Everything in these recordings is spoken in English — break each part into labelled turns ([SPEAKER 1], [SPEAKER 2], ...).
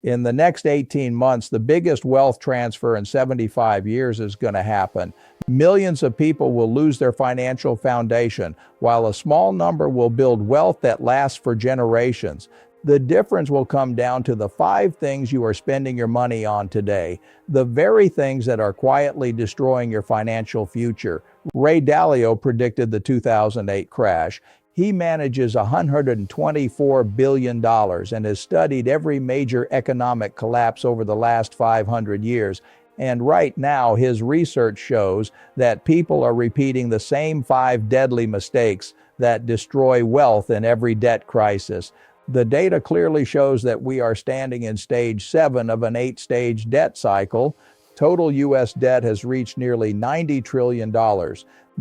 [SPEAKER 1] In the next 18 months, the biggest wealth transfer in 75 years is going to happen. Millions of people will lose their financial foundation, while a small number will build wealth that lasts for generations. The difference will come down to the 5 things you are spending your money on today, the very things that are quietly destroying your financial future. Ray Dalio predicted the 2008 crash. He manages $124 billion and has studied every major economic collapse over the last 500 years. And right now, his research shows that people are repeating the same 5 deadly mistakes that destroy wealth in every debt crisis. The data clearly shows that we are standing in stage 7 of an 8-stage debt cycle. Total U.S. debt has reached nearly $90 trillion.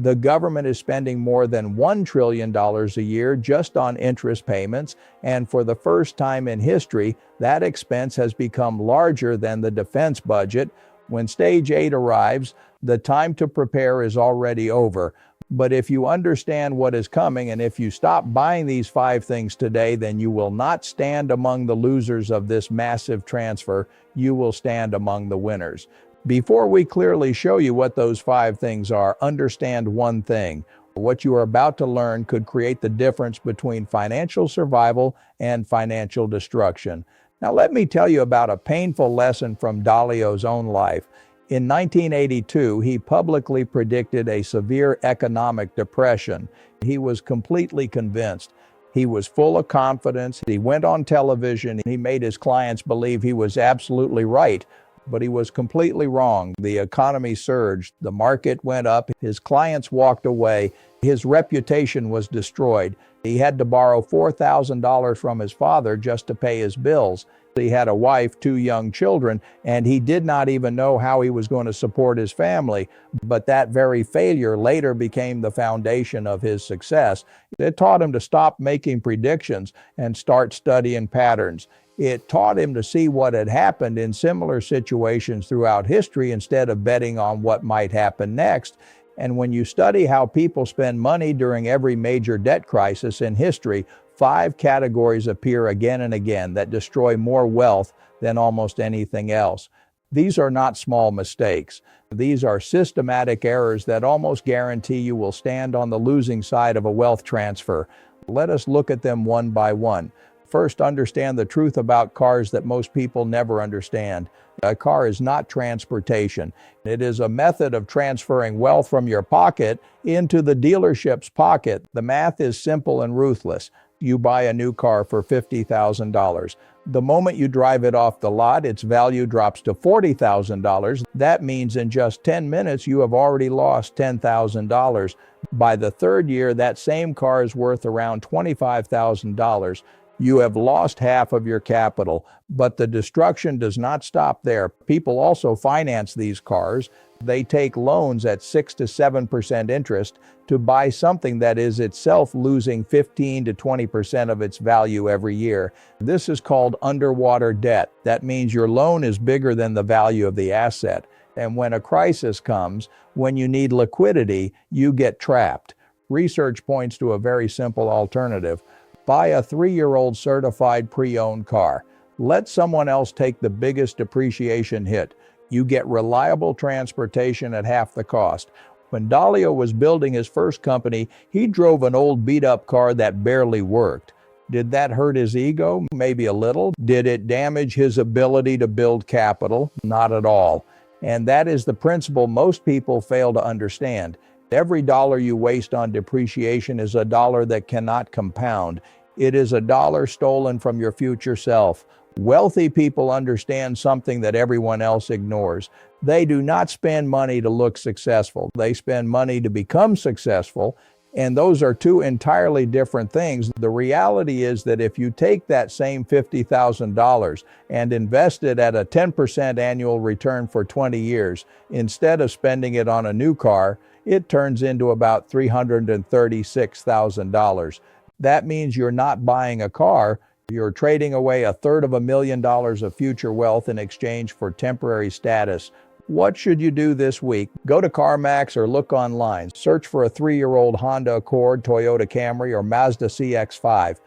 [SPEAKER 1] The government is spending more than $1 trillion a year just on interest payments, and for the first time in history, that expense has become larger than the defense budget. When stage 8 arrives, the time to prepare is already over. But if you understand what is coming, and if you stop buying these 5 things today, then you will not stand among the losers of this massive transfer. You will stand among the winners. Before we clearly show you what those 5 things are, understand one thing. What you are about to learn could create the difference between financial survival and financial destruction. Now let me tell you about a painful lesson from Dalio's own life. In 1982, he publicly predicted a severe economic depression. He was completely convinced. He was full of confidence. He went on television. He made his clients believe he was absolutely right, but he was completely wrong. The economy surged. The market went up. His clients walked away. His reputation was destroyed. He had to borrow $4,000 from his father just to pay his bills. He had a wife, 2 young children, and he did not even know how he was going to support his family. But that very failure later became the foundation of his success. It taught him to stop making predictions and start studying patterns. It taught him to see what had happened in similar situations throughout history instead of betting on what might happen next. And when you study how people spend money during every major debt crisis in history, 5 categories appear again and again that destroy more wealth than almost anything else. These are not small mistakes. These are systematic errors that almost guarantee you will stand on the losing side of a wealth transfer. Let us look at them one by one. First, understand the truth about cars that most people never understand. A car is not transportation. It is a method of transferring wealth from your pocket into the dealership's pocket. The math is simple and ruthless. You buy a new car for $50,000. The moment you drive it off the lot, its value drops to $40,000. That means in just 10 minutes, you have already lost $10,000. By the 3rd year, that same car is worth around $25,000. You have lost half of your capital, but the destruction does not stop there. People also finance these cars. They take loans at 6 to 7% interest to buy something that is itself losing 15 to 20% of its value every year. This is called underwater debt. That means your loan is bigger than the value of the asset. And when a crisis comes, when you need liquidity, you get trapped. Research points to a very simple alternative. Buy a 3-year-old certified pre-owned car. Let someone else take the biggest depreciation hit. You get reliable transportation at half the cost. When Dalio was building his first company, he drove an old beat-up car that barely worked. Did that hurt his ego? Maybe a little. Did it damage his ability to build capital? Not at all. And that is the principle most people fail to understand. Every dollar you waste on depreciation is a dollar that cannot compound. It is a dollar stolen from your future self. Wealthy people understand something that everyone else ignores. They do not spend money to look successful. They spend money to become successful, and those are 2 entirely different things. The reality is that if you take that same $50,000 and invest it at a 10% annual return for 20 years, instead of spending it on a new car, it turns into about $336,000. That means you're not buying a car, you're trading away $250,000 of future wealth in exchange for temporary status. What should you do this week? Go to CarMax or look online. Search for a 3-year-old Honda Accord, Toyota Camry, or Mazda CX-5.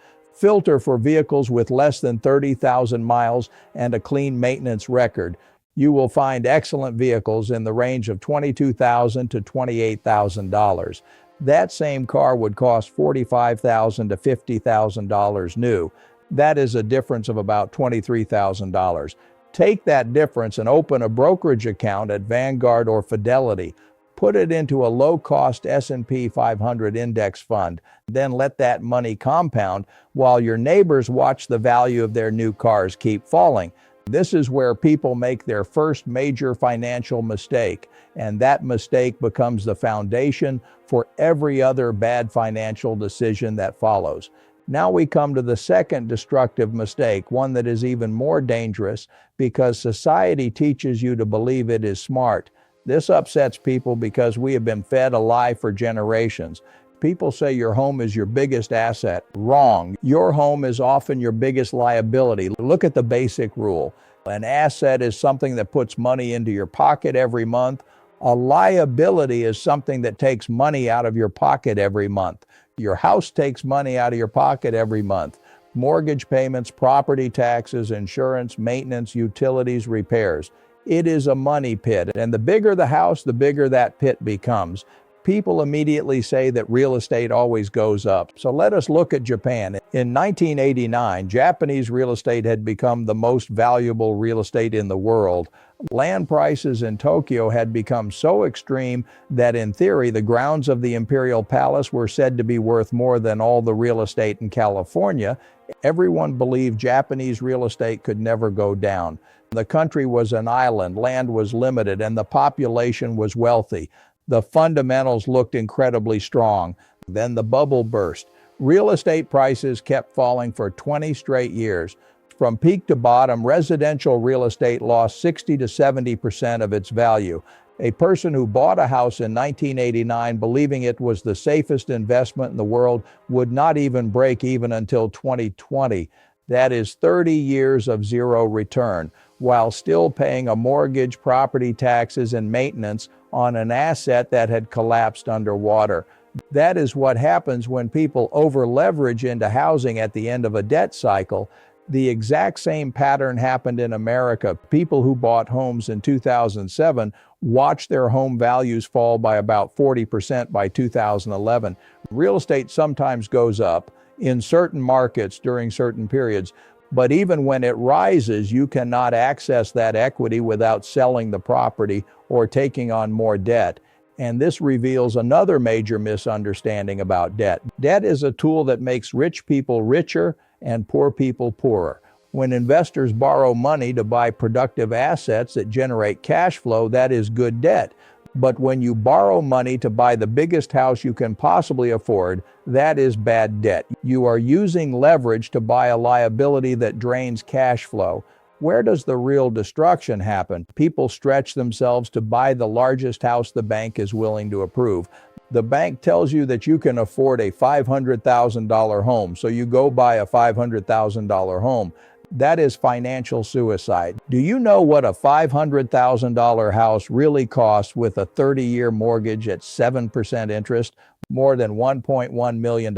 [SPEAKER 1] filter for vehicles with less than 30,000 miles and a clean maintenance record. You will find excellent vehicles in the range of $22,000 to $28,000. That same car would cost $45,000 to $50,000 new. That is a difference of about $23,000. Take that difference and open a brokerage account at Vanguard or Fidelity. Put it into a low-cost S&P 500 index fund. Then let that money compound while your neighbors watch the value of their new cars keep falling. This is where people make their first major financial mistake, and that mistake becomes the foundation for every other bad financial decision that follows. Now we come to the second destructive mistake, one that is even more dangerous because society teaches you to believe it is smart. This upsets people because we have been fed a lie for generations. People say your home is your biggest asset. Wrong. Your home is often your biggest liability. Look at the basic rule. An asset is something that puts money into your pocket every month. A liability is something that takes money out of your pocket every month. Your house takes money out of your pocket every month. Mortgage payments, property taxes, insurance, maintenance, utilities, repairs. It is a money pit, and the bigger the house, the bigger that pit becomes. People immediately say that real estate always goes up. So let us look at Japan. In 1989, Japanese real estate had become the most valuable real estate in the world. Land prices in Tokyo had become so extreme that in theory the grounds of the Imperial Palace were said to be worth more than all the real estate in California. Everyone believed Japanese real estate could never go down. The country was an island, land was limited, and the population was wealthy. The fundamentals looked incredibly strong. Then the bubble burst. Real estate prices kept falling for 20 straight years. From peak to bottom, residential real estate lost 60 to 70% of its value. A person who bought a house in 1989 believing it was the safest investment in the world would not even break even until 2020. That is 30 years of zero return, while still paying a mortgage, property taxes, and maintenance on an asset that had collapsed underwater. That is what happens when people over-leverage into housing at the end of a debt cycle. The exact same pattern happened in America. People who bought homes in 2007 watched their home values fall by about 40% by 2011. Real estate sometimes goes up in certain markets during certain periods, but even when it rises, you cannot access that equity without selling the property or taking on more debt. And this reveals another major misunderstanding about debt. Debt is a tool that makes rich people richer and poor people poorer. When investors borrow money to buy productive assets that generate cash flow, that is good debt. But when you borrow money to buy the biggest house you can possibly afford, that is bad debt. You are using leverage to buy a liability that drains cash flow. Where does the real destruction happen? People stretch themselves to buy the largest house the bank is willing to approve. The bank tells you that you can afford a $500,000 home, so you go buy a $500,000 home. That is financial suicide. Do you know what a $500,000 house really costs with a 30-year mortgage at 7% interest? More than $1.1 million.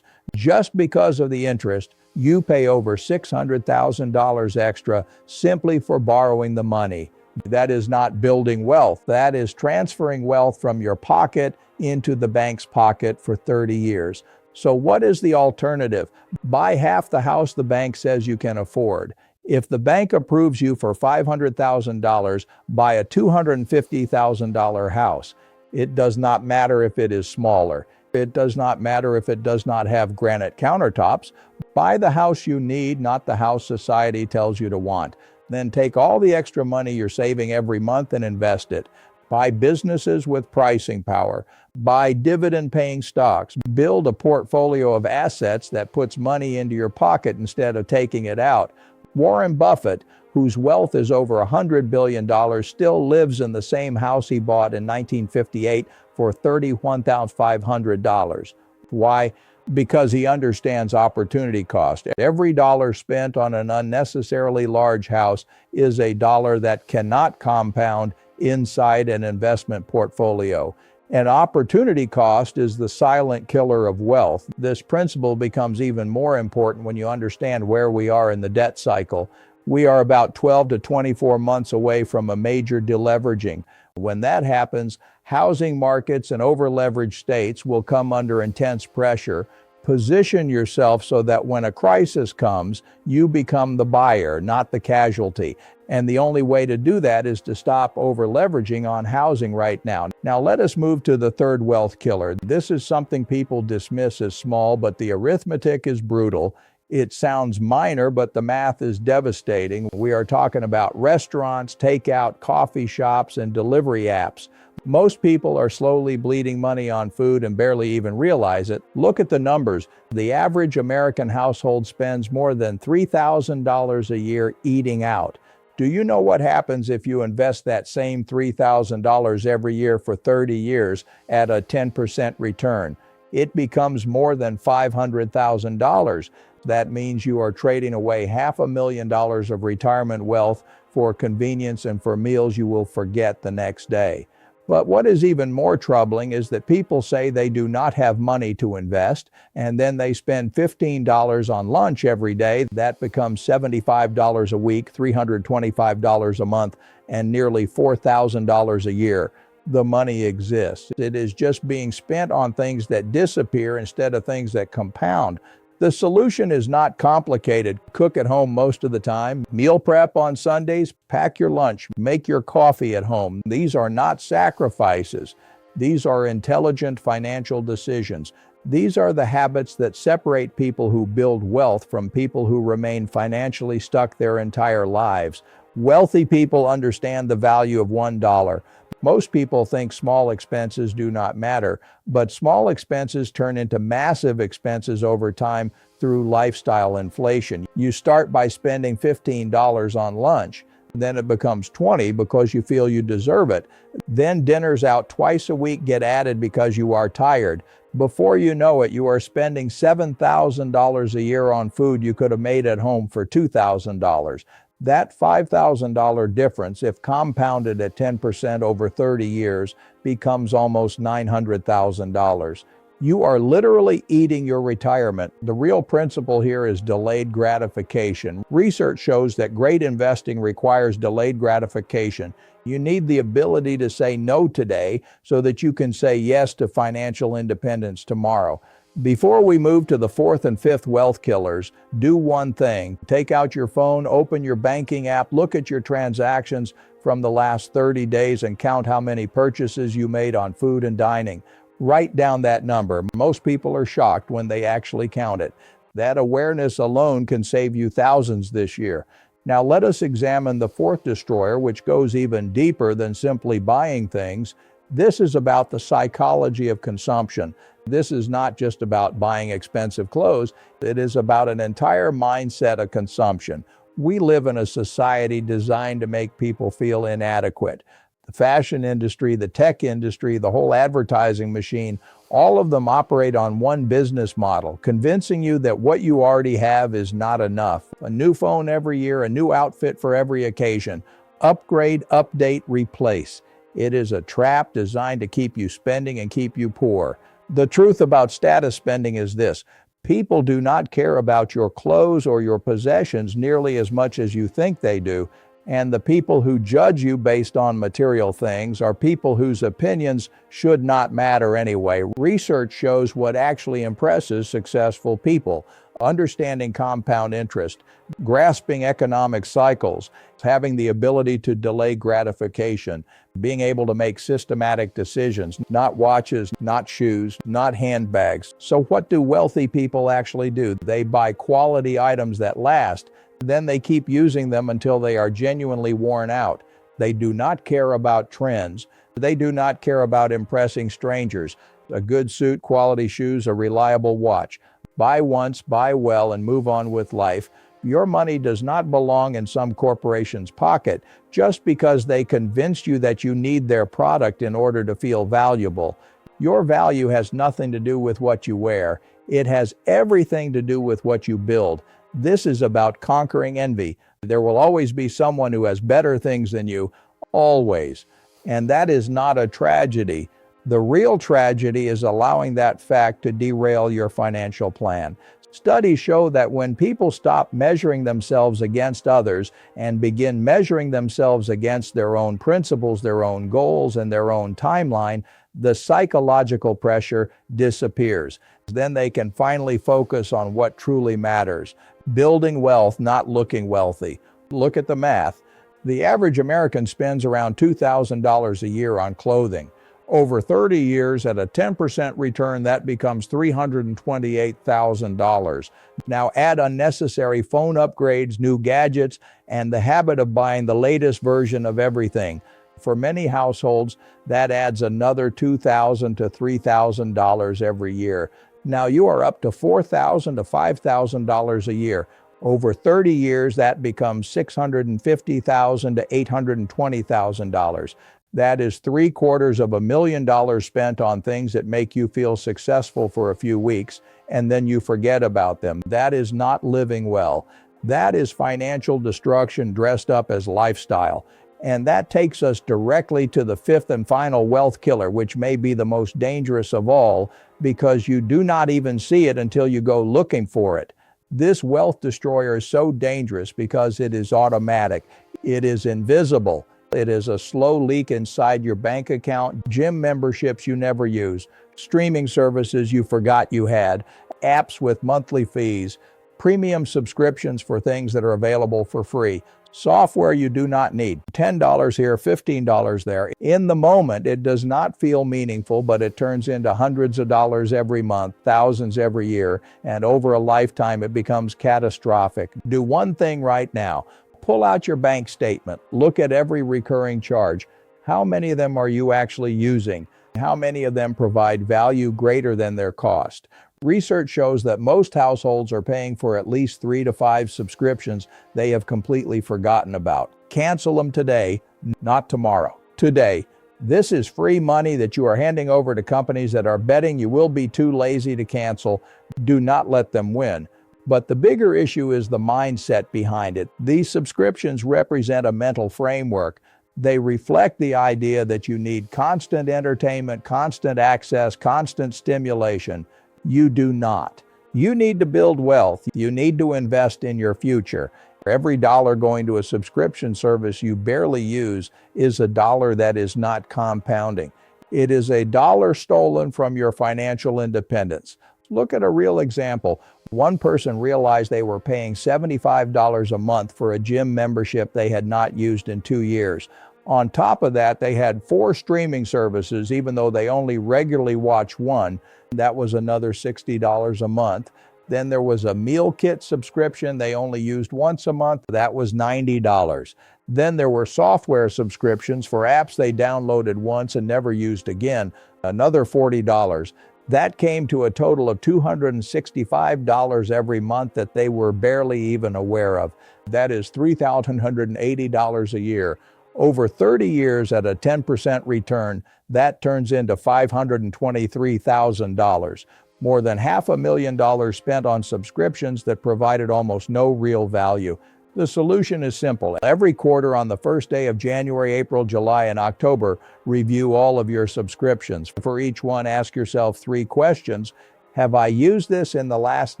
[SPEAKER 1] Just because of the interest, you pay over $600,000 extra simply for borrowing the money. That is not building wealth. That is transferring wealth from your pocket into the bank's pocket for 30 years. So what is the alternative? Buy half the house the bank says you can afford. If the bank approves you for $500,000, buy a $250,000 house. It does not matter if it is smaller. It does not matter if it does not have granite countertops. Buy the house you need, not the house society tells you to want. Then take all the extra money you're saving every month and invest it. Buy businesses with pricing power. Buy dividend-paying stocks. Build a portfolio of assets that puts money into your pocket instead of taking it out. Warren Buffett, whose wealth is over $100 billion, still lives in the same house he bought in 1958 for $31,500. Why? Because he understands opportunity cost. Every dollar spent on an unnecessarily large house is a dollar that cannot compound inside an investment portfolio. And opportunity cost is the silent killer of wealth. This principle becomes even more important when you understand where we are in the debt cycle. We are about 12 to 24 months away from a major deleveraging. When that happens, housing markets and over-leveraged states will come under intense pressure. Position yourself so that when a crisis comes, you become the buyer, not the casualty. And the only way to do that is to stop over-leveraging on housing right now. Now let us move to the third wealth killer. This is something people dismiss as small, but the arithmetic is brutal. It sounds minor, but the math is devastating. We are talking about restaurants, takeout, coffee shops, and delivery apps. Most people are slowly bleeding money on food and barely even realize it. Look at the numbers. The average American household spends more than $3,000 a year eating out. Do you know what happens if you invest that same $3,000 every year for 30 years at a 10% return? It becomes more than $500,000. That means you are trading away $500,000 of retirement wealth for convenience and for meals you will forget the next day. But what is even more troubling is that people say they do not have money to invest, and then they spend $15 on lunch every day. That becomes $75 a week, $325 a month, and nearly $4,000 a year. The money exists. It is just being spent on things that disappear instead of things that compound. The solution is not complicated. Cook at home most of the time, meal prep on Sundays, pack your lunch, make your coffee at home. These are not sacrifices. These are intelligent financial decisions. These are the habits that separate people who build wealth from people who remain financially stuck their entire lives. Wealthy people understand the value of $1. Most people think small expenses do not matter, but small expenses turn into massive expenses over time through lifestyle inflation. You start by spending $15 on lunch, then it becomes $20 because you feel you deserve it. Then dinners out twice a week get added because you are tired. Before you know it, you are spending $7,000 a year on food you could have made at home for $2,000. That $5,000 difference, if compounded at 10% over 30 years, becomes almost $900,000. You are literally eating your retirement. The real principle here is delayed gratification. Research shows that great investing requires delayed gratification. You need the ability to say no today so that you can say yes to financial independence tomorrow. Before we move to the fourth and fifth wealth killers, do one thing. Take out your phone, open your banking app, look at your transactions from the last 30 days and count how many purchases you made on food and dining. Write down that number. Most people are shocked when they actually count it. That awareness alone can save you thousands this year. Now let us examine the fourth destroyer, which goes even deeper than simply buying things. This is about the psychology of consumption. This is not just about buying expensive clothes. It is about an entire mindset of consumption. We live in a society designed to make people feel inadequate. The fashion industry, the tech industry, the whole advertising machine, all of them operate on one business model, convincing you that what you already have is not enough. A new phone every year, a new outfit for every occasion. Upgrade, update, replace. It is a trap designed to keep you spending and keep you poor. The truth about status spending is this: people do not care about your clothes or your possessions nearly as much as you think they do. And the people who judge you based on material things are people whose opinions should not matter anyway. Research shows what actually impresses successful people: understanding compound interest, grasping economic cycles, having the ability to delay gratification, being able to make systematic decisions, not watches, not shoes, not handbags. So what do wealthy people actually do? They buy quality items that last. Then they keep using them until they are genuinely worn out. They do not care about trends. They do not care about impressing strangers. A good suit, quality shoes, a reliable watch. Buy once, buy well, and move on with life. Your money does not belong in some corporation's pocket just because they convinced you that you need their product in order to feel valuable. Your value has nothing to do with what you wear. It has everything to do with what you build. This is about conquering envy. There will always be someone who has better things than you, always. And that is not a tragedy. The real tragedy is allowing that fact to derail your financial plan. Studies show that when people stop measuring themselves against others and begin measuring themselves against their own principles, their own goals, and their own timeline, the psychological pressure disappears. Then they can finally focus on what truly matters: building wealth, not looking wealthy. Look at the math. The average American spends around $2,000 a year on clothing. Over 30 years at a 10% return, that becomes $328,000. Now add unnecessary phone upgrades, new gadgets, and the habit of buying the latest version of everything. For many households, that adds another $2,000 to $3,000 every year. Now you are up to $4,000 to $5,000 a year. Over 30 years, that becomes $650,000 to $820,000. That is $750,000 spent on things that make you feel successful for a few weeks, and then you forget about them. That is not living well. That is financial destruction dressed up as lifestyle. And that takes us directly to the fifth and final wealth killer, which may be the most dangerous of all, because you do not even see it until you go looking for it. This wealth destroyer is so dangerous because it is automatic. It is invisible. It is a slow leak inside your bank account, gym memberships you never use, streaming services you forgot you had, apps with monthly fees, premium subscriptions for things that are available for free, software you do not need, $10 here, $15 there. In the moment, it does not feel meaningful, but it turns into hundreds of dollars every month, thousands every year, and over a lifetime, it becomes catastrophic. Do one thing right now. Pull out your bank statement. Look at every recurring charge. How many of them are you actually using? How many of them provide value greater than their cost? Research shows that most households are paying for at least 3 to 5 subscriptions they have completely forgotten about. Cancel them today, not tomorrow. Today. This is free money that you are handing over to companies that are betting you will be too lazy to cancel. Do not let them win. But the bigger issue is the mindset behind it. These subscriptions represent a mental framework. They reflect the idea that you need constant entertainment, constant access, constant stimulation. You do not. You need to build wealth. You need to invest in your future. Every dollar going to a subscription service you barely use is a dollar that is not compounding. It is a dollar stolen from your financial independence. Look at a real example. One person realized they were paying $75 a month for a gym membership they had not used in 2 years. On top of that, they had 4 streaming services, even though they only regularly watch one. That was another $60 a month. Then there was a meal kit subscription they only used once a month. That was $90. Then there were software subscriptions for apps they downloaded once and never used again. Another $40. That came to a total of $265 every month that they were barely even aware of. That is $3,180 a year. Over 30 years at a 10% return, that turns into $523,000. More than $500,000 spent on subscriptions that provided almost no real value. The solution is simple. Every quarter on the first day of January, April, July, and October, review all of your subscriptions. For each one, ask yourself 3 questions. Have I used this in the last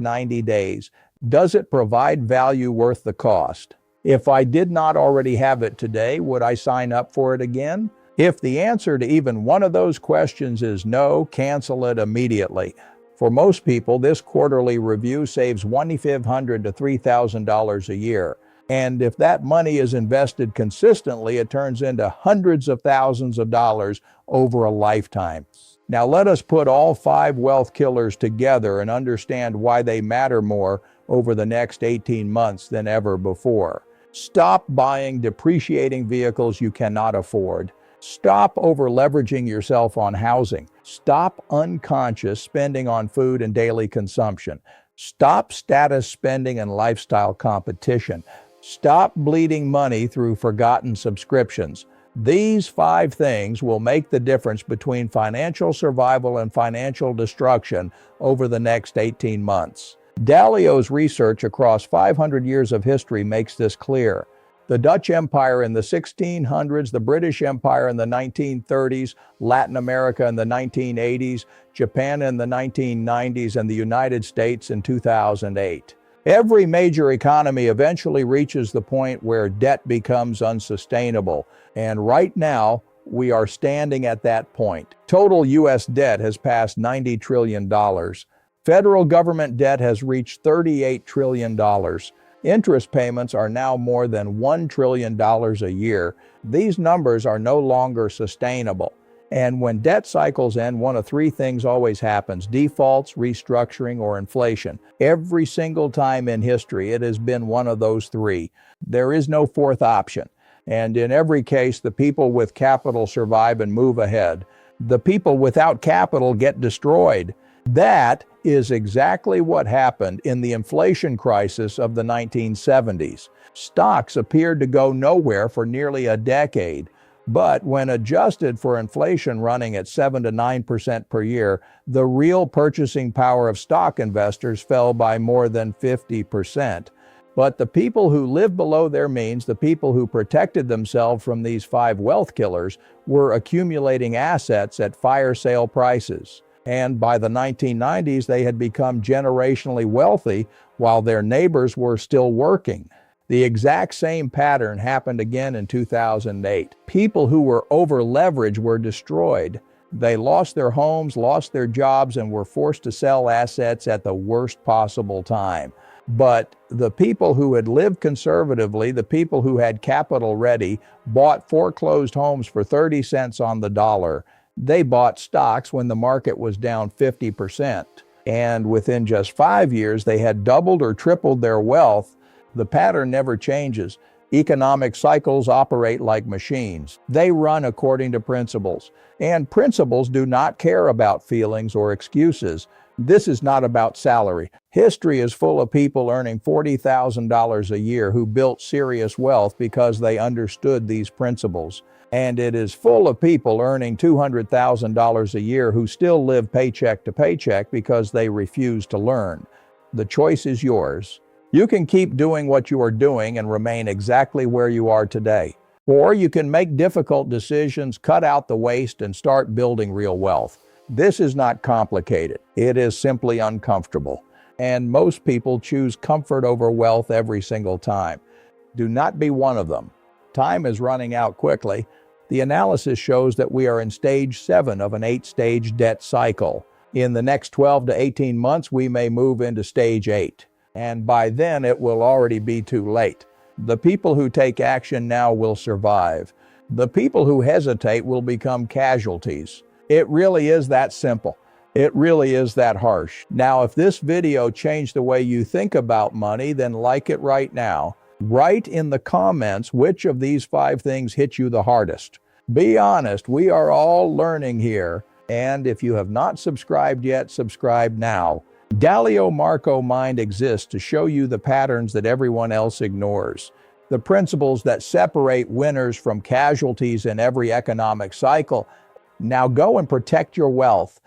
[SPEAKER 1] 90 days? Does it provide value worth the cost? If I did not already have it today, would I sign up for it again? If the answer to even one of those questions is no, cancel it immediately. For most people, this quarterly review saves $2,500 to $3,000 a year. And if that money is invested consistently, it turns into hundreds of thousands of dollars over a lifetime. Now let us put all 5 wealth killers together and understand why they matter more over the next 18 months than ever before. Stop buying depreciating vehicles you cannot afford. Stop over-leveraging yourself on housing. Stop unconscious spending on food and daily consumption. Stop status spending and lifestyle competition. Stop bleeding money through forgotten subscriptions. These 5 things will make the difference between financial survival and financial destruction over the next 18 months. Dalio's research across 500 years of history makes this clear. The Dutch Empire in the 1600s, the British Empire in the 1930s, Latin America in the 1980s, Japan in the 1990s, and the United States in 2008. Every major economy eventually reaches the point where debt becomes unsustainable, and right now, we are standing at that point. Total U.S. debt has passed $90 trillion. Federal government debt has reached $38 trillion. Interest payments are now more than $1 trillion a year. These numbers are no longer sustainable. And when debt cycles end, one of three things always happens: defaults, restructuring, or inflation. Every single time in history, it has been one of those three. There is no fourth option. And in every case, the people with capital survive and move ahead. The people without capital get destroyed. That is exactly what happened in the inflation crisis of the 1970s. Stocks appeared to go nowhere for nearly a decade. But when adjusted for inflation running at 7 to 9% per year, the real purchasing power of stock investors fell by more than 50%. But the people who lived below their means, the people who protected themselves from these five wealth killers, were accumulating assets at fire sale prices. And by the 1990s, they had become generationally wealthy while their neighbors were still working. The exact same pattern happened again in 2008. People who were over-leveraged were destroyed. They lost their homes, lost their jobs, and were forced to sell assets at the worst possible time. But the people who had lived conservatively, the people who had capital ready, bought foreclosed homes for 30 cents on the dollar. They bought stocks when the market was down 50%. And within just 5 years, they had doubled or tripled their wealth. The pattern never changes. Economic cycles operate like machines. They run according to principles. And principles do not care about feelings or excuses. This is not about salary. History is full of people earning $40,000 a year who built serious wealth because they understood these principles. And it is full of people earning $200,000 a year who still live paycheck to paycheck because they refuse to learn. The choice is yours. You can keep doing what you are doing and remain exactly where you are today. Or you can make difficult decisions, cut out the waste, and start building real wealth. This is not complicated. It is simply uncomfortable. And most people choose comfort over wealth every single time. Do not be one of them. Time is running out quickly. The analysis shows that we are in stage 7 of an 8-stage debt cycle. In the next 12 to 18 months, we may move into stage 8. And by then, it will already be too late. The people who take action now will survive. The people who hesitate will become casualties. It really is that simple. It really is that harsh. Now, if this video changed the way you think about money, then like it right now. Write in the comments which of these 5 things hit you the hardest. Be honest, we are all learning here. And if you have not subscribed yet, subscribe now. Dalio Marco Mind exists to show you the patterns that everyone else ignores. The principles that separate winners from casualties in every economic cycle. Now go and protect your wealth.